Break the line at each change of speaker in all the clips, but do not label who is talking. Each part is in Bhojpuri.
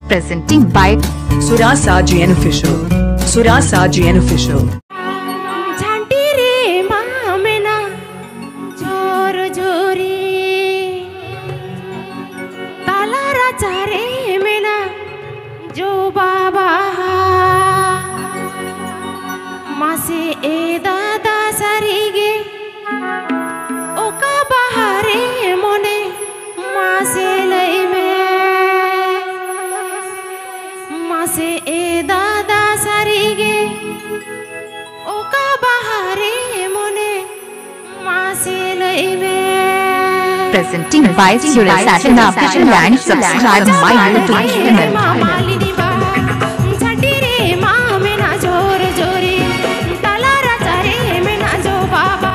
Presenting by
Surasa Jain Official. Surasa Jain Official.
झांटी रे मामेना जोर जोरी ताला राजा रे मेना जो बाबा मासे ए दादा सारीगे ओका बाहरे मोने मासे लई में मासे ए दादा सारीगे ओका बाहरे मोने मासे लई में
Presenting by Surasa Official and subscribe my YouTube channel.
झांटी रे मामेना जोर जोरी ताला राजा रे मेना जो बाबा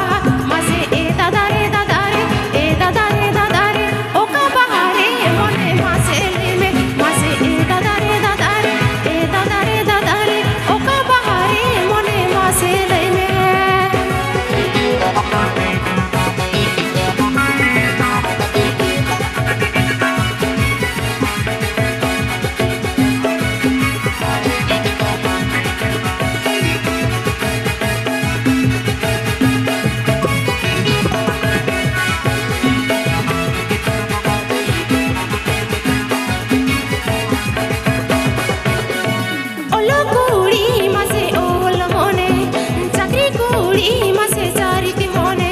मासे ए दादा रे ए दादा रे ओका बाहरे मोने मासे लई में मासे ए दादा रे ए दादा रे ओका बाहरे मोने मासे लई में ओलो कुड़ी मासे ओल मोने चाकरी कुड़ी मासे चारिती मोने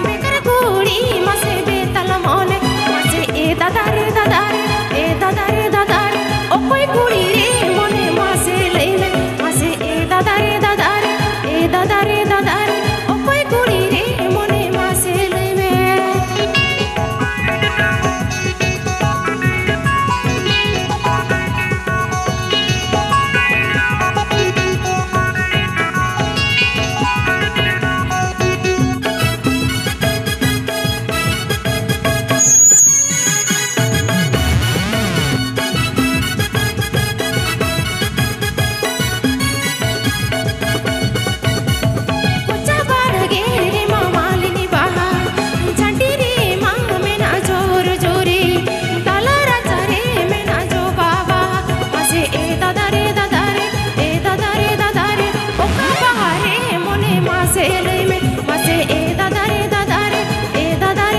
बेकार कुड़ी मासे बेतल मोने मासे ए दादा रे ए दादा रे ओ कोई कुड़ी रे मोने मासे लई में मासे ए दादा रे ए दादा रे ओ कोई कुड़ी रे मोने मासे लई में कुचा बारगे रे मामालिनी बाहा झांटी रे मामेना जोर जोरी ताला राजा रे मेना जो बाबा मासे ए दादा रे ए दादा रे ओका बाहरे मोने मासे लई में मासे ए दादा रे ए दादा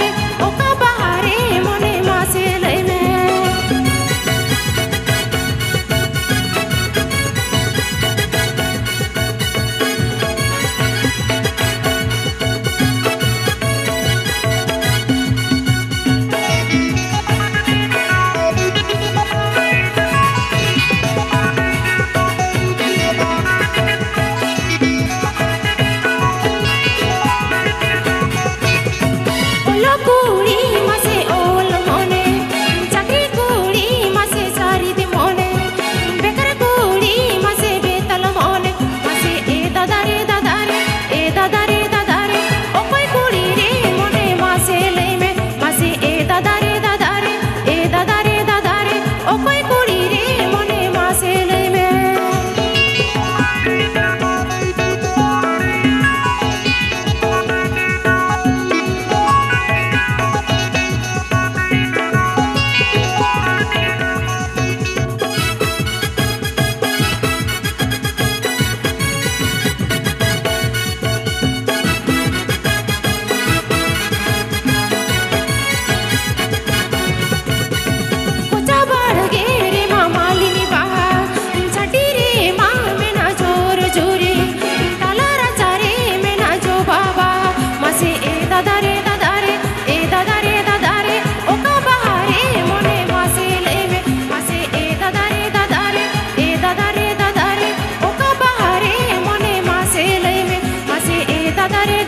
रे ओका बाहरे मोने मासे लई में ओलो कुड़ी मासे ओल मोने चाकरी कुड़ी मासे चारिती मोने बेकार कुड़ी मासे बेतल मोने मासे ए दादा रे ए दादा रे ओ कोई कुड़ी रे मोने मासे लई में मासे ए दादा रे ए दादा रे ओ कोई कुड़ी रे मोने मासे लई में कुचा बारगे रे मामालिनी बाहा झांटी रे मामेना जोर जोरी ताला राजा रे मेना जो बाबा मासे ए दादा रे ए दादा रे ओका बाहरे मोने मासे लई में मासे ए दादा रे ए दादा रे ओका बाहरे मोने मासे लई में मासे ए दादा रे